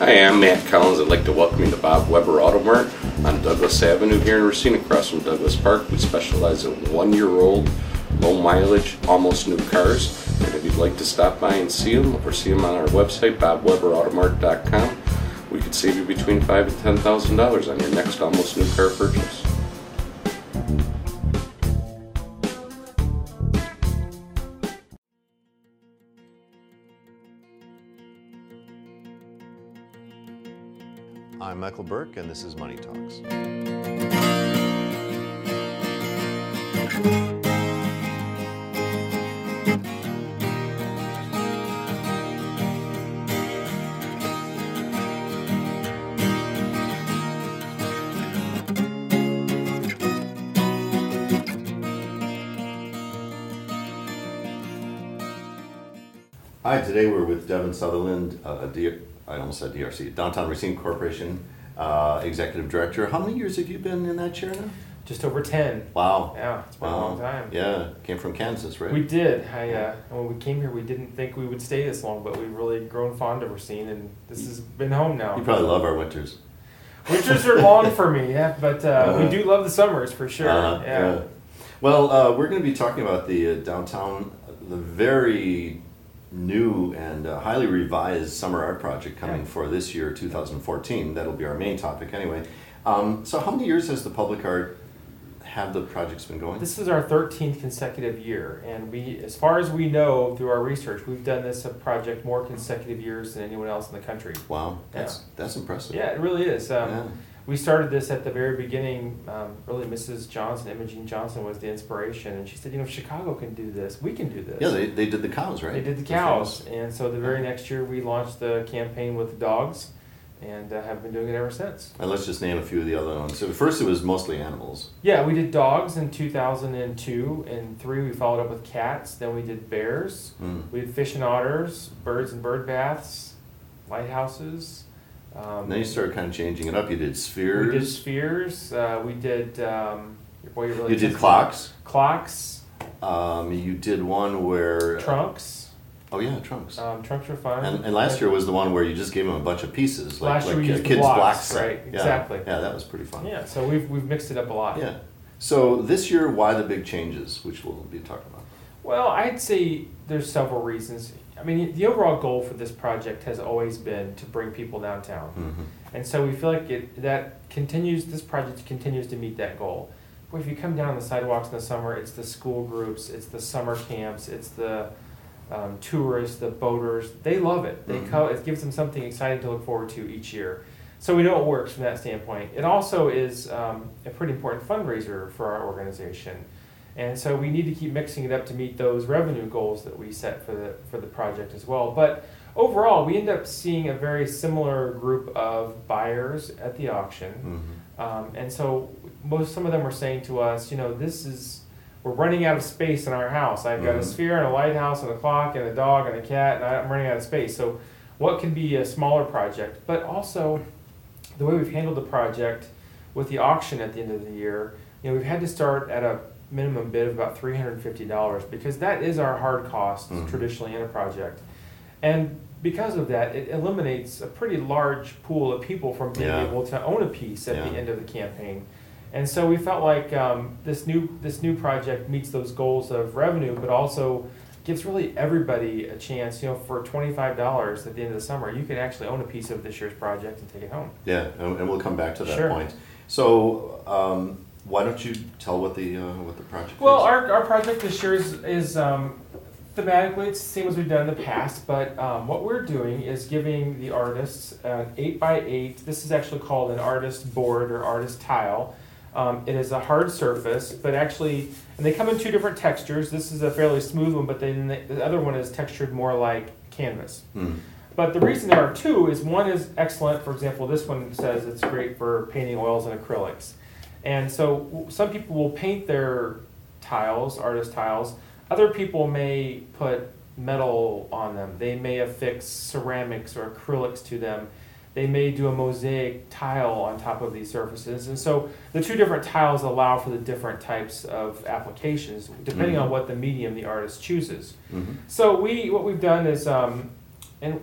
Hi, I'm Matt Collins. I'd like to welcome you to Bob Weber Auto Mart on Douglas Avenue here in Racine, across from Douglas Park. We specialize in 1-year-old, low mileage, almost new cars. And if you'd like to stop by and see them, or see them on our website, bobweberautomart.com, we could save you between $5,000 and $10,000 on your next almost new car purchase. I'm Michael Burke, and this is Money Talks. Hi, today we're with Devin Sutherland, I almost said DRC, Downtown Racine Corporation Executive Director. How many years have you been in that chair now? Just over 10. Wow. Yeah, it's been a long time. Yeah, came from Kansas, right? We did. When we came here, we didn't think we would stay this long, but we've really grown fond of Racine, and this has been home now. You probably love our winters. Winters are long for me, yeah, but we do love the summers for sure. Yeah. Well, we're going to be talking about the downtown, the very new and highly revised summer art project coming for this year, 2014. That'll be our main topic anyway. So how many years has the public art have the projects been going? This is our 13th consecutive year, and we, as far as we know through our research, we've done this project more consecutive years than anyone else in the country. Wow, that's impressive. Yeah, it really is. We started this at the very beginning. Really, Mrs. Johnson, Imogene Johnson, was the inspiration, and she said, if Chicago can do this, we can do this. Yeah, they did the cows, right? They did the cows, and so the very next year we launched the campaign with the dogs, and have been doing it ever since. And let's just name a few of the other ones. So first it was mostly animals. Yeah, we did dogs in 2002, and 3 we followed up with cats, then we did bears, we did fish and otters, birds and bird baths, lighthouses. Then you started kind of changing it up. You did spheres. We did spheres. We did. You did clocks. Clocks. You did one where trunks. Oh yeah, trunks. Trunks were fun. And last year was the one where you just gave them a bunch of pieces, like a kid's block set. Right. Yeah. Exactly. Yeah, that was pretty fun. Yeah. So we've mixed it up a lot. Yeah. So this year, why the big changes, which we'll be talking about? Well, I'd say there's several reasons. I mean, the overall goal for this project has always been to bring people downtown. Mm-hmm. And so we feel like this project continues to meet that goal. But if you come down the sidewalks in the summer, it's the school groups, it's the summer camps, it's the tourists, the boaters. They love it. It gives them something exciting to look forward to each year. So we know it works from that standpoint. It also is a pretty important fundraiser for our organization. And so we need to keep mixing it up to meet those revenue goals that we set for the project as well. But overall, we end up seeing a very similar group of buyers at the auction. Mm-hmm. And so some of them were saying to us, we're running out of space in our house. I've got a sphere and a lighthouse and a clock and a dog and a cat, and I'm running out of space. So what can be a smaller project? But also, the way we've handled the project with the auction at the end of the year, we've had to start at a minimum bid of about $350 because that is our hard cost traditionally in a project. And because of that, it eliminates a pretty large pool of people from being able to own a piece at the end of the campaign. And so we felt like this new project meets those goals of revenue, but also gives really everybody a chance. For $25 at the end of the summer, you can actually own a piece of this year's project and take it home. Yeah, and we'll come back to that point. So why don't you tell what the project is? Well, our project this year is thematically it's the same as we've done in the past, but what we're doing is giving the artists an 8x8. This is actually called an artist board or artist tile. It is a hard surface, but actually, and they come in 2 different textures. This is a fairly smooth one, but then the other one is textured more like canvas. But the reason there are 2 is one is excellent. For example, this one says it's great for painting oils and acrylics. And so some people will paint their tiles, artist tiles. Other people may put metal on them. They may affix ceramics or acrylics to them. They may do a mosaic tile on top of these surfaces. And so the 2 different tiles allow for the different types of applications, depending on what the medium the artist chooses. So what we've done is, and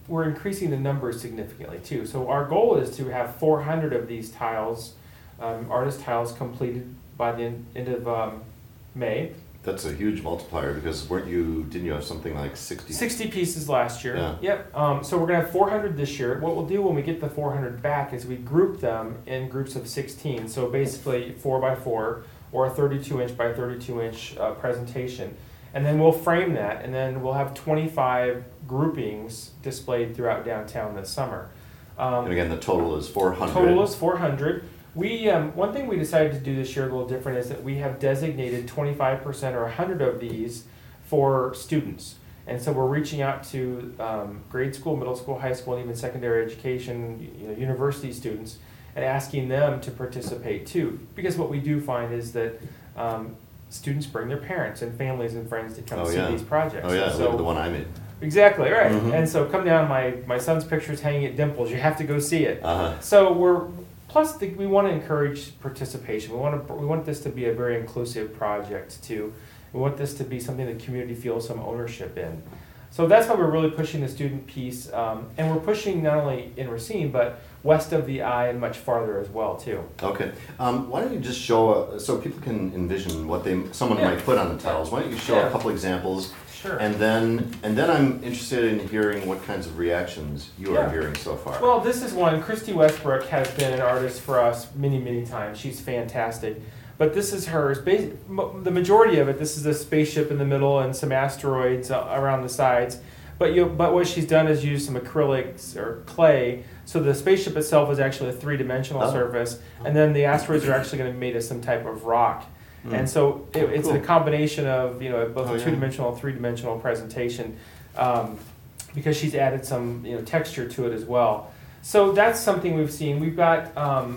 we're increasing the numbers significantly too. So our goal is to have 400 of these tiles, artist tiles, completed by the end of May. That's a huge multiplier because didn't you have something like 60? 60 pieces last year. Yeah. Yep. So we're going to have 400 this year. What we'll do when we get the 400 back is we group them in groups of 16. So basically 4x4 or a 32-inch by 32-inch presentation. And then we'll frame that, and then we'll have 25 groupings displayed throughout downtown this summer. And again, the total is 400. Total is 400. One thing we decided to do this year a little different is that we have designated 25% or 100 of these for students. And so we're reaching out to grade school, middle school, high school, and even secondary education, university students, and asking them to participate too. Because what we do find is that students bring their parents and families and friends to come see these projects. Oh yeah, so, look at the one I made. Exactly, right. Mm-hmm. And so come down, my son's picture's hanging at Dimples. You have to go see it. Uh-huh. So we want to encourage participation. We want this to be a very inclusive project too. We want this to be something the community feels some ownership in. So that's why we're really pushing the student piece, and we're pushing not only in Racine, but west of the I and much farther as well too. Okay. Why don't you just show, so people can envision what someone might put on the tiles. Why don't you show a couple examples? Sure. And then I'm interested in hearing what kinds of reactions you are hearing so far. Well, this is one. Christie Westbrook has been an artist for us many, many times. She's fantastic. But this is hers. The majority of it, this is a spaceship in the middle and some asteroids around the sides. But what she's done is use some acrylics or clay. So the spaceship itself is actually a three-dimensional surface, and then the asteroids are actually going to be made of some type of rock. And so it's a combination of both a two-dimensional and three-dimensional presentation, because she's added some texture to it as well. So that's something we've seen. We've got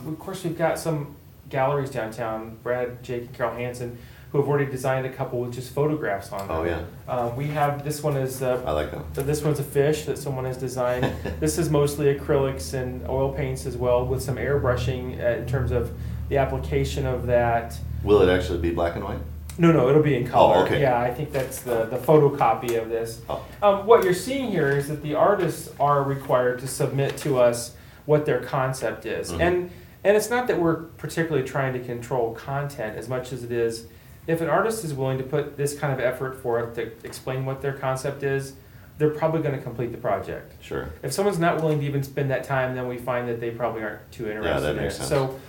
we've got some galleries downtown, Brad, Jake, and Carol Hansen, who have already designed a couple with just photographs on them. Oh yeah. We have, this one is I like that. This one's a fish that someone has designed. This is mostly acrylics and oil paints as well, with some airbrushing in terms of the application of that. Will it actually be black and white? No, it'll be in color. Oh, okay. Yeah, I think that's the photocopy of this. Oh. What you're seeing here is that the artists are required to submit to us what their concept is. Mm-hmm. And it's not that we're particularly trying to control content as much as it is, if an artist is willing to put this kind of effort forth to explain what their concept is, they're probably going to complete the project. Sure. If someone's not willing to even spend that time, then we find that they probably aren't too interested in it. Sense. So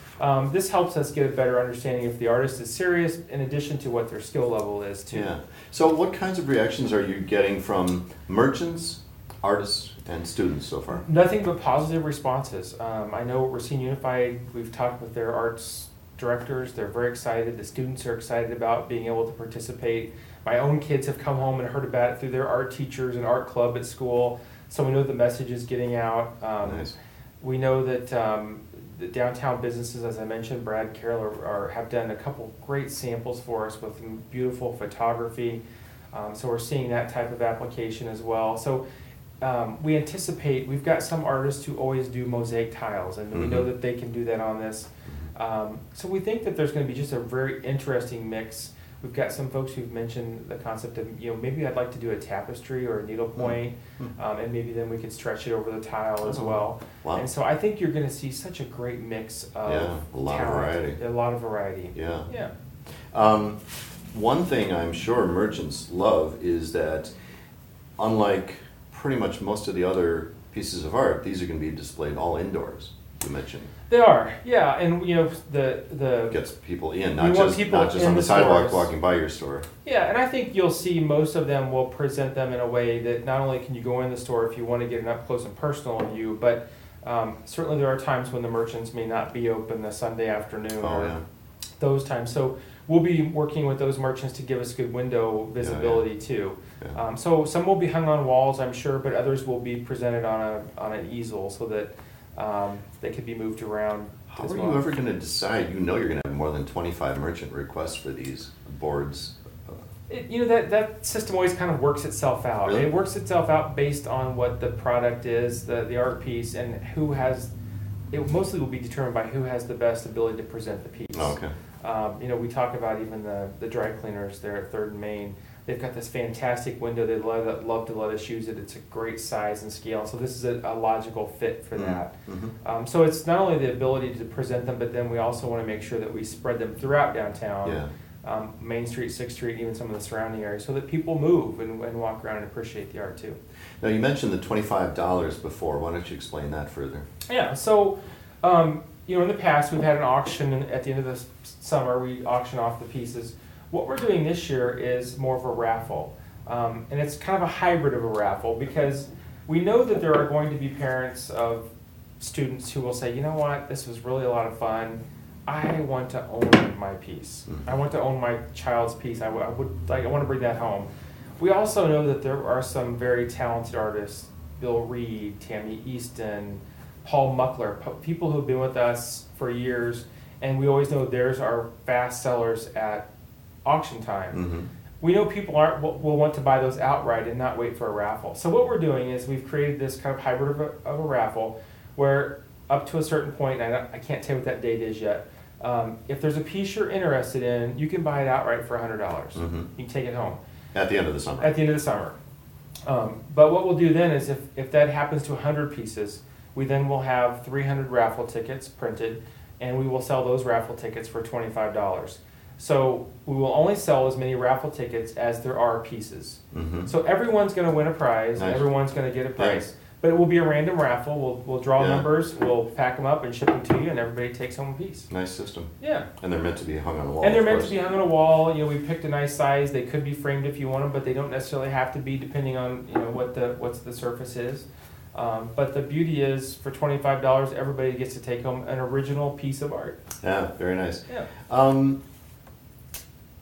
this helps us get a better understanding if the artist is serious, in addition to what their skill level is too. Yeah. So what kinds of reactions are you getting from merchants, artists, and students so far? Nothing but positive responses. I know Racine Unified, we've talked with their arts directors. They're very excited. The students are excited about being able to participate. My own kids have come home and heard about it through their art teachers and art club at school. So we know the message is getting out. Nice. We know that the downtown businesses, as I mentioned, Brad, Carol, have done a couple great samples for us with beautiful photography. So we're seeing that type of application as well. So we anticipate, we've got some artists who always do mosaic tiles, and we know that they can do that on this. So we think that there's going to be just a very interesting mix. We've got some folks who've mentioned the concept of, maybe I'd like to do a tapestry or a needlepoint, and maybe then we could stretch it over the tile as well. Wow. And so I think you're going to see such a great mix of a lot of variety. A lot of variety. Yeah. Yeah. One thing I'm sure merchants love is that, unlike pretty much most of the other pieces of art, these are going to be displayed all indoors. You mentioned. They are, yeah, and the gets people in, not just on the sidewalk walking by your store. Yeah, and I think you'll see most of them will present them in a way that not only can you go in the store if you want to get an up close and personal view, but certainly there are times when the merchants may not be open the Sunday afternoon those times. So we'll be working with those merchants to give us good window visibility too. Yeah. So some will be hung on walls, I'm sure, but others will be presented on an easel so that they could be moved around. How are you ever going to decide? You're going to have more than 25 merchant requests for these boards. That system always kind of works itself out. Really? It works itself out based on what the product is, the art piece, and who has. It mostly will be determined by who has the best ability to present the piece. Oh, okay. We talk about even the dry cleaners there at 3rd and Main. They've got this fantastic window. They love to let us use it. It's a great size and scale. So this is a logical fit for that. Mm-hmm. So it's not only the ability to present them, but then we also want to make sure that we spread them throughout downtown. Yeah. Main Street, 6th Street, even some of the surrounding areas, so that people move and walk around and appreciate the art too. Now, you mentioned the $25 before. Why don't you explain that further? Yeah, so in the past we've had an auction at the end of the summer. We auction off the pieces. What we're doing this year is more of a raffle, and it's kind of a hybrid of a raffle because we know that there are going to be parents of students who will say, you know what, this was really a lot of fun. I want to own my piece. Mm-hmm. I want to own my child's piece. I want to bring that home. We also know that there are some very talented artists, Bill Reed, Tammy Easton, Paul Muckler, people who've been with us for years, and we always know theirs are fast sellers at auction time. Mm-hmm. We know people will want to buy those outright and not wait for a raffle. So what we're doing is we've created this kind of hybrid of a raffle where up to a certain point, and I can't tell you what that date is yet, if there's a piece you're interested in, you can buy it outright for $100. Mm-hmm. You can take it home. At the end of the summer. At the end of the summer. But what we'll do then is if that happens to 100 pieces, we then will have 300 raffle tickets printed, and we will sell those raffle tickets for $25. So we will only sell as many raffle tickets as there are pieces. Mm-hmm. So everyone's going to win a prize, Nice. and everyone's going to get a prize. Nice. But it will be a random raffle. We'll draw Yeah. numbers, we'll pack them up and ship them to you, and everybody takes home a piece. Nice system. Yeah. And they're meant to be hung on a wall. And they're of meant course. to be hung on a wall. We picked a nice size. They could be framed if you want them, but they don't necessarily have to be, depending on what the surface is. But the beauty is, for $25, everybody gets to take home an original piece of art. Yeah, very nice. Yeah.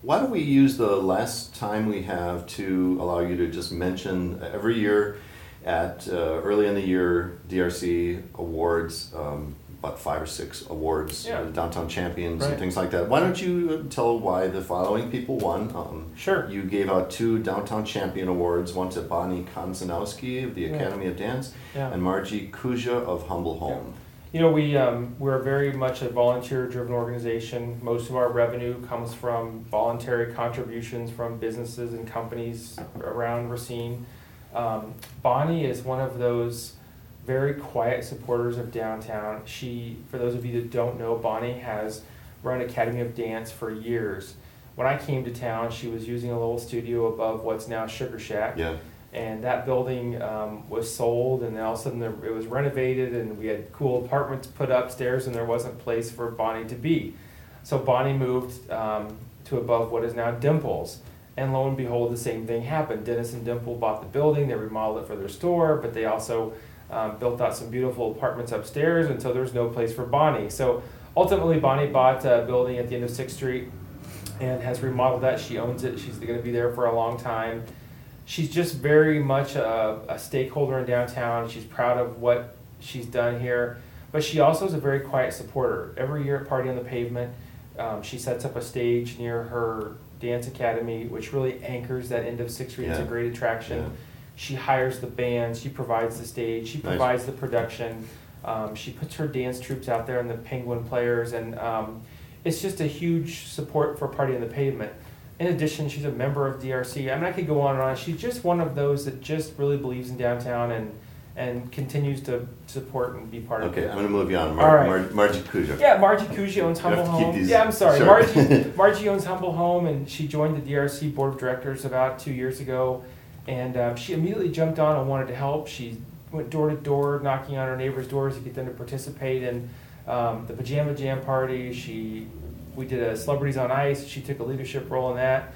Why don't we use the last time we have to allow you to just mention every year at early in the year DRC awards, about 5 or 6 awards, Yeah. downtown champions Right. and things like that. Why don't you tell why the following people won? Sure. You gave out 2 downtown champion awards, one to Bonnie Konzanowski of the Yeah. Academy of Dance Yeah. and Margie Kuja of Humble Home. We're very much a volunteer-driven organization. Most of our revenue comes from voluntary contributions from businesses and companies around Racine. Bonnie is one of those very quiet supporters of downtown. For those of you that don't know, Bonnie has run Academy of Dance for years. When I came to town, she was using a little studio above what's now Sugar Shack. Yeah. And that building was sold, and then all of a sudden it was renovated, and we had cool apartments put upstairs, and there wasn't place for Bonnie to be. So Bonnie moved to above what is now Dimples. And lo and behold, the same thing happened. Dennis and Dimple bought the building, they remodeled it for their store, but they also built out some beautiful apartments upstairs, and so there's no place for Bonnie. So ultimately, Bonnie bought a building at the end of 6th Street and has remodeled that. She owns it. She's going to be there for a long time. She's just very much a stakeholder in downtown. She's proud of what she's done here, but she also is a very quiet supporter. Every year at Party on the Pavement, she sets up a stage near her dance academy, which really anchors that end of 6th Street. It's a Yeah. great attraction. Yeah. She hires the band, she provides the stage, she Nice. provides the production. She puts her dance troops out there and the Penguin Players, and it's just a huge support for Party on the Pavement. In addition, she's a member of DRC. I mean, I could go on and on. She's just one of those that just really believes in downtown and continues to support and be part of Okay, it. I'm going to move you on. All right. Margie Kuja. Yeah, Margie Kuji owns Humble have to keep Home. these Yeah, I'm sorry. short. Margie owns Humble Home, and she joined the DRC Board of Directors about 2 years ago. And she immediately jumped on and wanted to help. She went door to door, knocking on her neighbors' doors to get them to participate in the Pajama Jam party. We did a Celebrities on Ice. She took a leadership role in that.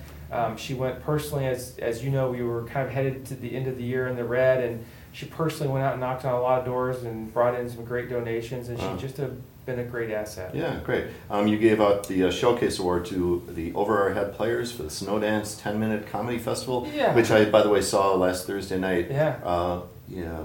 She went personally, as you know, we were kind of headed to the end of the year in the red, and she personally went out and knocked on a lot of doors and brought in some great donations, and Wow. she's just been a great asset. Yeah, great. You gave out the Showcase Award to the Over Our Head Players for the Snow Dance 10-Minute Comedy Festival, Yeah. which I, by the way, saw last Thursday night. Yeah.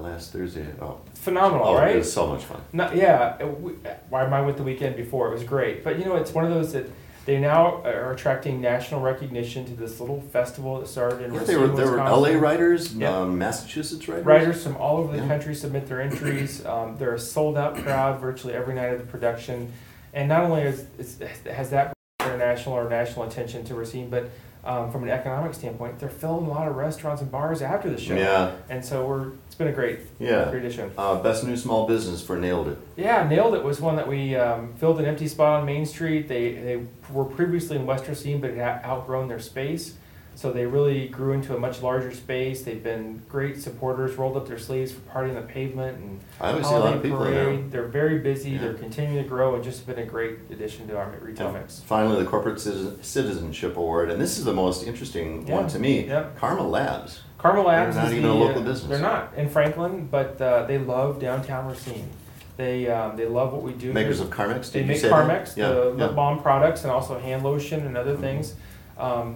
Last Thursday. Oh, Phenomenal, right? It was so much fun. Mine went the weekend before. It was great. But, it's one of those that they now are attracting national recognition to this little festival that started in Yeah, Racine, there were Wisconsin. LA writers, Yeah. Massachusetts writers. Writers from all over the Yeah. country submit their entries. They're a sold-out crowd virtually every night of the production. And not only has that international or national attention to Racine, but from an economic standpoint, they're filling a lot of restaurants and bars after the show. Yeah. And so it's been a great addition. Best new small business for Nailed It. Yeah, Nailed It was one that we filled an empty spot on Main Street. They were previously in West Racine, but had outgrown their space. So they really grew into a much larger space. They've been great supporters, rolled up their sleeves for Party on the Pavement and I always see a lot of people in there. They're very busy. Yeah. They're continuing to grow and just been a great addition to our retail mix. Finally, the Corporate Citizenship Award, and this is the most interesting one to me. Yep. Karma Labs. Karma Labs They're not even a local business. They're not in Franklin, but they love downtown Racine. They love what we do. Makers of Carmex. They make Carmex, the lip balm products, and also hand lotion and other things.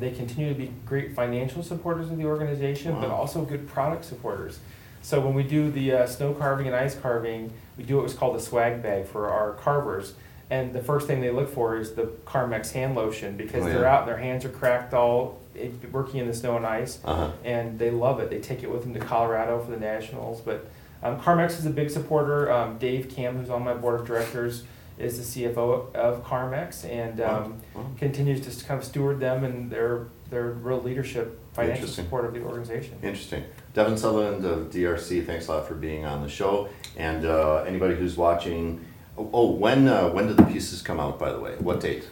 They continue to be great financial supporters of the organization, but also good product supporters. So when we do the snow carving and ice carving, we do what's called a swag bag for our carvers. And the first thing they look for is the Carmex hand lotion because they're out and their hands are cracked all working in the snow and ice. And they love it. They take it with them to Colorado for the Nationals. But Carmex is a big supporter. Dave Kam, who's on my board of directors, is the CFO of Carmex and continues to kind of steward them and their real leadership, financial support of the organization. Interesting. Devin Sutherland of DRC, thanks a lot for being on the show. And anybody who's watching, when do the pieces come out, by the way? What date?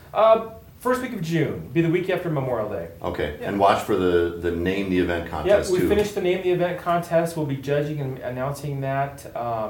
First week of June. Be the week after Memorial Day. Okay. Yeah. And watch for the Name the Event contest, too. Yeah, we finished the Name the Event contest. We'll be judging and announcing that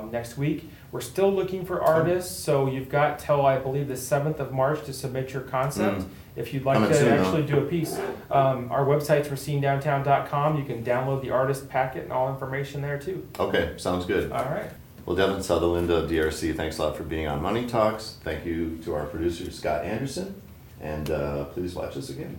next week. We're still looking for artists, so you've got till, I believe, the 7th of March to submit your concept. If you'd like to actually do a piece. Our website's racinedowntown.com. You can download the artist packet and all information there, too. Okay, sounds good. All right. Well, Devin Sutherland of DRC, thanks a lot for being on Money Talks. Thank you to our producer, Scott Anderson. And please watch us again.